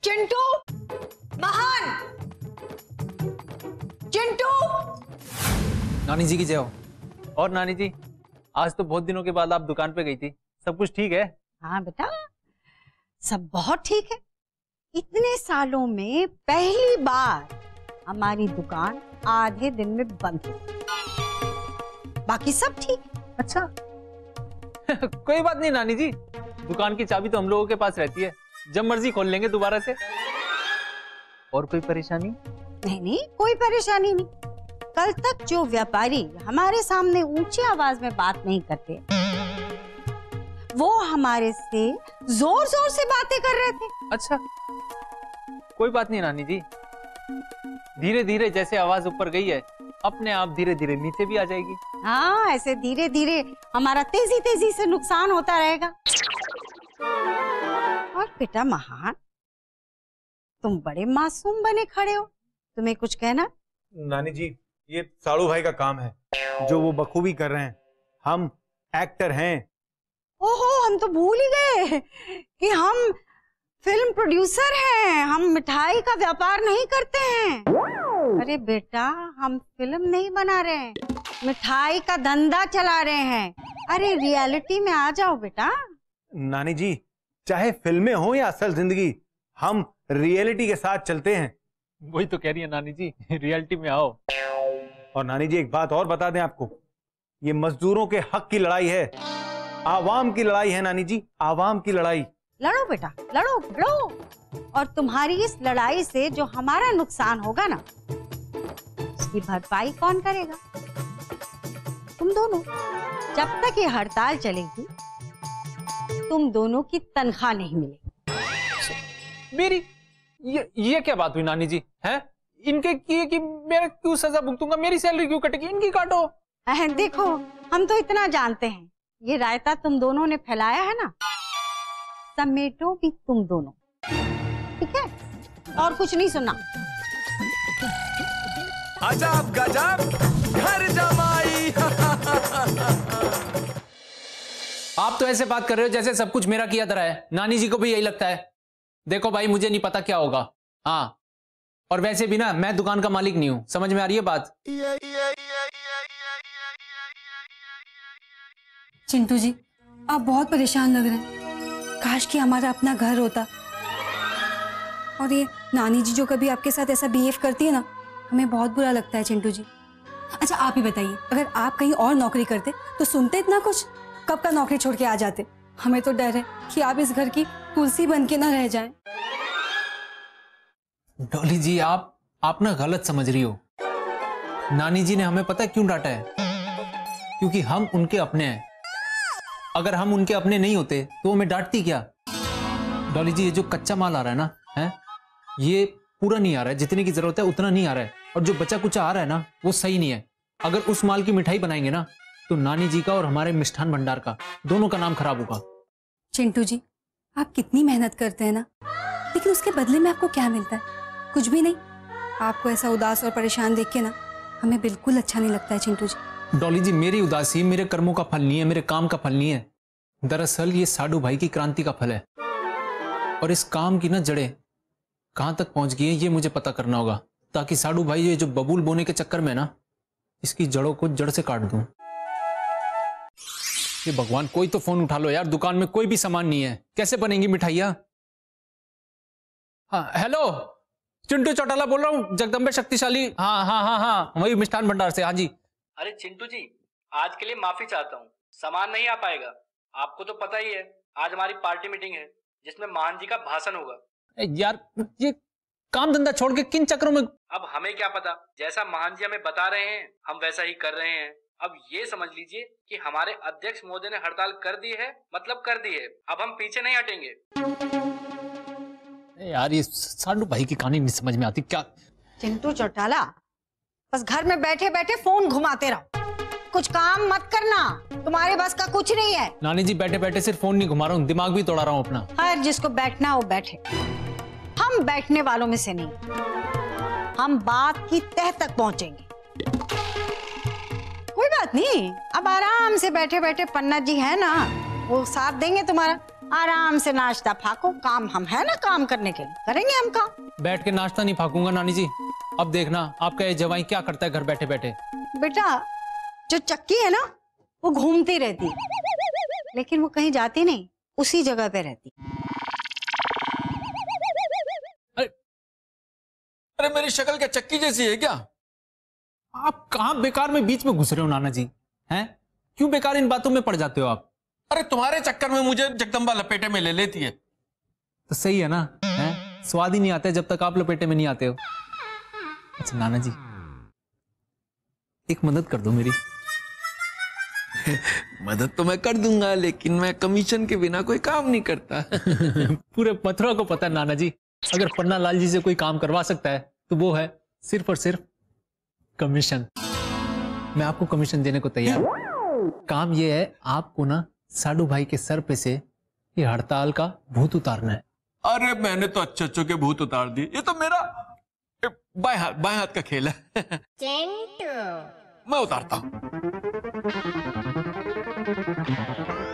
चिंटू, महान, चिंटू। नानी जी की जय हो। और नानी जी, आज तो बहुत दिनों के बाद आप दुकान पे गई थी, सब कुछ ठीक है? हाँ बेटा, सब बहुत ठीक है। इतने सालों में पहली बार हमारी दुकान आधे दिन में बंद हुई, बाकी सब ठीक। अच्छा कोई बात नहीं नानी जी, दुकान की चाबी तो हम लोगों के पास रहती है, जब मर्जी खोल लेंगे दोबारा से। और कोई परेशानी? नहीं नहीं, कोई परेशानी नहीं। कल तक जो व्यापारी हमारे सामने ऊंची आवाज में बात नहीं करते, वो हमारे से जोर जोर से बातें कर रहे थे। अच्छा कोई बात नहीं नानी जी, धीरे धीरे जैसे आवाज ऊपर गई है, अपने आप धीरे धीरे नीचे भी आ जाएगी। हाँ, ऐसे धीरे धीरे हमारा तेजी तेजी से नुकसान होता रहेगा। और बेटा महान, तुम बड़े मासूम बने खड़े हो, तुम्हें कुछ कहना? नानी जी, ये साड़ू भाई का काम है, जो वो बखूबी कर रहे हैं। हम एक्टर हैं। ओहो, हम तो भूल ही गए कि हम फिल्म प्रोड्यूसर हैं, हम मिठाई का व्यापार नहीं करते हैं। अरे बेटा, हम फिल्म नहीं बना रहे हैं, मिठाई का धंधा चला रहे हैं। अरे रियलिटी में आ जाओ बेटा। नानी जी, चाहे फिल्में हो या असल जिंदगी, हम रियलिटी के साथ चलते हैं। वही तो कह रही है नानी जी, रियलिटी में आओ। और नानी जी, एक बात और बता दें आपको, ये मजदूरों के हक की लड़ाई है, आवाम की लड़ाई है। नानी जी, आवाम की लड़ाई। लड़ो बेटा, लड़ो लड़ो। और तुम्हारी इस लड़ाई से जो हमारा नुकसान होगा ना, उसकी भरपाई कौन करेगा? तुम दोनों। जब तक ये हड़ताल चलेगी, तुम दोनों की तनख्वाह नहीं मिलेगी। मेरी ये क्या बात हुई नानी जी? हैं? इनके किए कि मैं क्यों सजा भुगतूंगा? मेरी सैलरी क्यों कटेगी? इनकी काटो। देखो, हम तो इतना जानते हैं, ये रायता तुम दोनों ने फैलाया है ना, समेटो भी तुम दोनों, ठीक है? और कुछ नहीं सुनना। अजब गजब घर जमाई। आप तो ऐसे बात कर रहे हो जैसे सब कुछ मेरा किया तरह है। नानी जी को भी यही लगता है। देखो भाई, मुझे नहीं पता क्या होगा। हाँ, और वैसे भी ना, मैं दुकान का मालिक नहीं हूं। समझ में आ रही है बात? चिंटू जी, आप बहुत परेशान लग रहे हैं। काश कि हमारा अपना घर होता। और ये नानी जी जो कभी आपके साथ ऐसा बिहेव करती है ना, हमें बहुत बुरा लगता है चिंटू जी। अच्छा आप ही बताइए, अगर आप कहीं और नौकरी करते तो सुनते इतना कुछ? कब का नौकरी छोड़ के आ जाते। हमें तो डर है कि आप इस घर की तुलसी बन के ना रह जाएं। डॉली जी, आप ना गलत समझ रही हो। नानी जी ने हमें पता है क्यों डांटा है? क्योंकि हम उनके अपने हैं। अगर हम उनके अपने नहीं होते तो हमें डांटती क्या? डॉली जी, ये जो कच्चा माल आ रहा है ना, है ये पूरा नहीं आ रहा है, जितने की जरूरत है उतना नहीं आ रहा है। और जो बचा कुचा आ रहा है ना, वो सही नहीं है। अगर उस माल की मिठाई बनाएंगे ना, तो नानी जी का और हमारे मिष्ठान भंडार का दोनों का नाम खराब होगा। चिंटू जी, आप कितनी मेहनत करते हैं ना, लेकिन उसके बदले में आपको क्या मिलता है? कुछ भी नहीं। आपको ऐसा उदास और परेशान देख के ना, हमें बिल्कुल अच्छा नहीं लगता है चिंटू जी। डॉली जी, मेरी उदासी मेरे कर्मों का फल नहीं है, मेरे काम का फल नहीं है। दरअसल ये साडू भाई की क्रांति का फल है। और इस काम की ना जड़ें कहां तक पहुंच गई है, ये मुझे पता करना होगा, ताकि साडू भाई ये जो बबूल बोने के चक्कर में ना, इसकी जड़ों को जड़ से काट दूं। ये भगवान, कोई तो फोन उठा लो यार। दुकान में कोई भी सामान नहीं है, कैसे बनेंगी मिठाइयां? हाँ हेलो, चिंटू चौटाला बोल रहा हूँ, जगदम्बे शक्तिशाली। हाँ हाँ हाँ हाँ, वही मिष्ठान भंडार से। हाँ जी। अरे चिंटू जी, आज के लिए माफी चाहता हूँ, सामान नहीं आ पाएगा। आपको तो पता ही है, आज हमारी पार्टी मीटिंग है जिसमें महान जी का भाषण होगा। यार, ये काम धंधा छोड़ के किन चक्करों में? अब हमें क्या पता, जैसा महान जी हमें बता रहे हैं हम वैसा ही कर रहे हैं। अब ये समझ लीजिए कि हमारे अध्यक्ष महोदय ने हड़ताल कर दी है, मतलब कर दी है। अब हम पीछे नहीं हटेंगे। यार, ये साडू भाई की कहानी नहीं समझ में आती क्या। चिंटू चौटाला, बस घर में बैठे बैठे फोन घुमाते रहो, कुछ काम मत करना, तुम्हारे बस का कुछ नहीं है। नानी जी, बैठे बैठे सिर्फ फोन नहीं घुमा रहा हूँ, दिमाग भी तोड़ा रहा हूँ अपना। हर जिसको बैठना वो बैठे, हम बैठने वालों में से नहीं। हम बात की तह तक पहुंचेंगे। कोई बात नहीं, अब आराम से बैठे बैठे पन्ना जी है ना, वो साथ देंगे तुम्हारा। आराम से नाश्ता फाको, काम हम है ना काम करने के लिए, करेंगे हम काम। बैठ के नाश्ता नहीं फाकूंगा नानी जी। अब देखना आपका ये जवाई क्या करता है घर बैठे बैठे। बेटा जो चक्की है ना वो घूमती रहती है, लेकिन वो कहीं जाती नहीं, उसी जगह पे रहती। अरे मेरी शक्ल क्या चक्की जैसी है क्या? आप कहाँ बेकार में बीच में घुस रहे हो नाना जी? हैं क्यों बेकार इन बातों में पड़ जाते हो आप? अरे तुम्हारे चक्कर में मुझे जगदम्बा लपेटे में ले लेती है। तो सही है ना, हैं स्वाद ही नहीं आता है जब तक आप लपेटे में नहीं आते हो। अच्छा नाना जी एक मदद कर दो मेरी। मदद तो मैं कर दूंगा, लेकिन मैं कमीशन के बिना कोई काम नहीं करता। पूरे मथुरा को पता है नाना जी, अगर पन्ना लाल जी से कोई काम करवा सकता है तो वो है सिर्फ और सिर्फ कमीशन। मैं आपको कमीशन देने को तैयार हूं। काम ये है आपको ना साडू भाई के सर पे से ये हड़ताल का भूत उतारना है। अरे मैंने तो अच्छे के भूत उतार दिए, ये तो मेरा बाएं हाथ का खेल है। मैं उतारता हूं।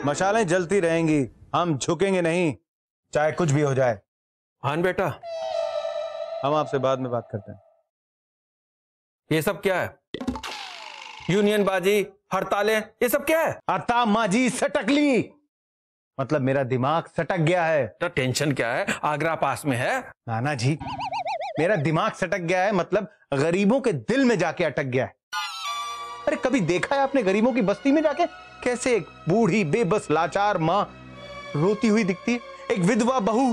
मशालें जलती रहेंगी, हम झुकेंगे नहीं, चाहे कुछ भी हो जाए। हाँ बेटा, हम आपसे बाद में बात करते हैं। ये सब क्या है? यूनियन बाजी, हड़तालें, ये सब क्या है? अता माजी सटकली, मतलब मेरा दिमाग सटक गया है। तो टेंशन क्या है? आगरा पास में है। नाना जी मेरा दिमाग सटक गया है, मतलब गरीबों के दिल में जाके अटक गया है। अरे कभी देखा है आपने गरीबों की बस्ती में जाके कैसे एक बूढ़ी बेबस लाचार मां रोती हुई दिखती है, एक विधवा बहू।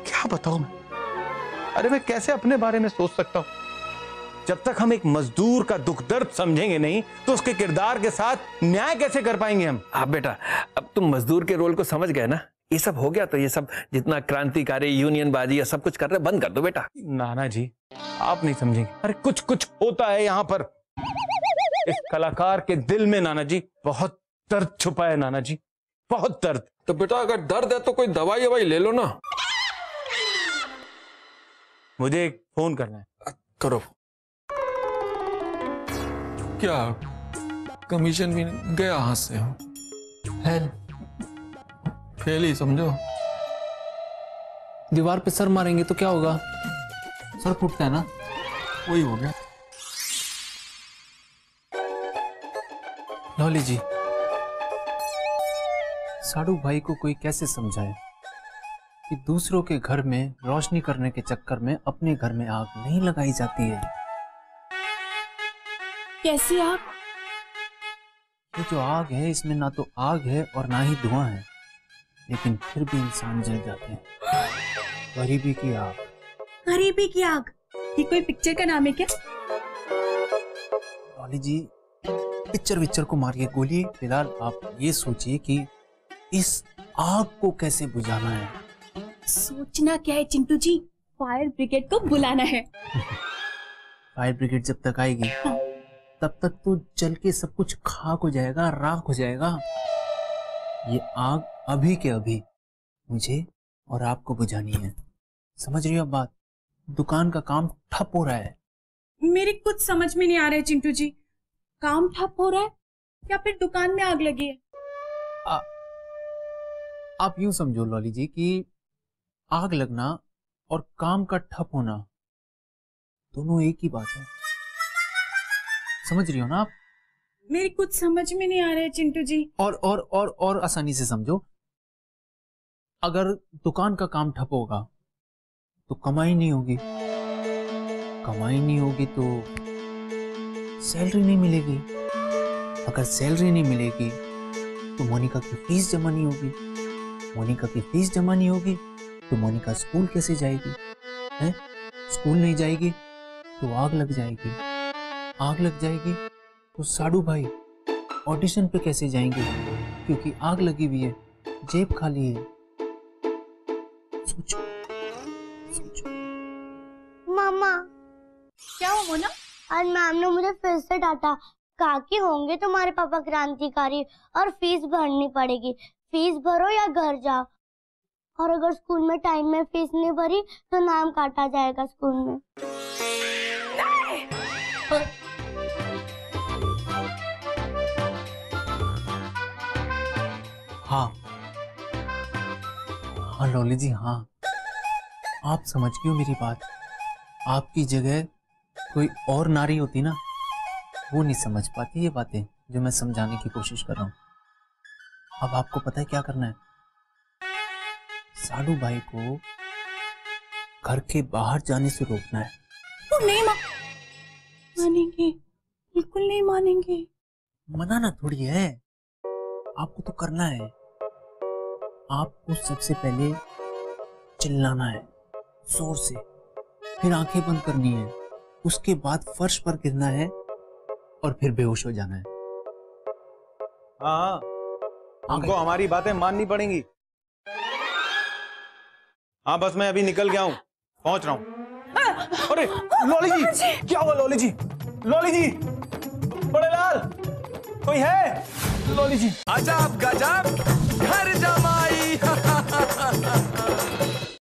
क्या बताऊं मैं, अरे मैं कैसे अपने बारे में सोच सकता हूं? जब तक हम एक मजदूर का दुख दर्द समझेंगे नहीं तो उसके किरदार के साथ न्याय कैसे कर पाएंगे हम? आप बेटा अब तुम मजदूर के रोल को समझ गए ना। ये सब हो गया तो ये सब जितना क्रांतिकारी यूनियन बाजी ये सब कुछ कर रहे बंद कर दो बेटा। नाना जी आप नहीं समझेंगे, अरे कुछ कुछ होता है यहाँ पर। इस कलाकार के दिल में नाना जी बहुत दर्द छुपा है। नाना जी बहुत दर्द। तो बेटा अगर दर्द है तो कोई दवाई ववाई ले लो ना। मुझे एक फोन करना है। करो। क्या कमीशन भी गया हाथ से? फेल ही समझो। दीवार पे सर मारेंगे तो क्या होगा? सर फूटता है ना, वही हो गया। लौली जी साडू भाई को कोई कैसे समझाए कि दूसरों के घर में रोशनी करने के चक्कर में अपने घर में आग नहीं लगाई जाती है। कैसी आग? ये जो आग है इसमें ना तो आग है और ना ही धुआं है, लेकिन फिर भी इंसान जल जाते हैं। गरीबी की आग। गरीबी की आग, ये कोई पिक्चर का नाम है क्या? लौली जी पिक्चर को मारिए गोली, फिलहाल आप ये सोचिए कि इस आग को कैसे बुझाना है। सोचना क्या है चिंटू जी, फायर ब्रिगेड को बुलाना है। फायर ब्रिगेड जब तक आएगी तब तक तो जल के सब कुछ खाक हो जाएगा, राख हो जाएगा। ये आग अभी के अभी मुझे और आपको बुझानी है, समझ रही हो बात? दुकान का काम ठप हो रहा है। मेरे कुछ समझ में नहीं आ रहा है चिंटू जी, काम ठप हो रहा है या फिर दुकान में आग लगी है? आप यूं समझो लॉली जी कि आग लगना और काम का ठप होना दोनों एक ही बात है, समझ रही हो ना आप? मेरी कुछ समझ में नहीं आ रहा है चिंटू जी। और आसानी से समझो, अगर दुकान का काम ठप होगा तो कमाई नहीं होगी, कमाई नहीं होगी तो सैलरी नहीं मिलेगी, अगर सैलरी नहीं मिलेगी तो मोनिका की फीस जमा नहीं होगी, मोनिका की फीस जमा नहीं होगी तो मोनिका स्कूल कैसे जाएगी? हैं? स्कूल नहीं जाएगी तो आग लग जाएगी, आग लग जाएगी तो साडू भाई ऑडिशन पे कैसे जाएंगे? क्योंकि आग लगी हुई है, जेब खाली है। सोचो सोचो। मामा क्या हुआ मोना? आज मैम ने मुझे फिर से डांटा, कहा कि होंगे तुम्हारे पापा क्रांतिकारी और फीस भरनी पड़ेगी, फीस भरो या घर जाओ, और अगर स्कूल में टाइम में फीस नहीं भरी तो नाम काटा जाएगा स्कूल में। हाँ हाँ लॉली जी, हाँ आप समझ गए हो मेरी बात। आपकी जगह कोई और नारी होती ना, वो नहीं समझ पाती ये बातें जो मैं समझाने की कोशिश कर रहा हूँ। अब आपको पता है क्या करना है? सालू भाई को घर के बाहर जाने से रोकना है। वो नहीं मानेंगे, बिल्कुल नहीं मानेंगे। मनाना थोड़ी है, आपको तो करना है। आपको सबसे पहले चिल्लाना है जोर से, फिर आंखें बंद करनी है, उसके बाद फर्श पर गिरना है और फिर बेहोश हो जाना है। हाँ, हमको हमारी बातें माननी पड़ेंगी। हाँ बस मैं अभी निकल गया हूँ, पहुंच रहा हूँ। अरे लॉली जी, क्या हुआ लॉली जी? लॉली जी, बड़े लाल, कोई है? लॉली जी, अजब गजब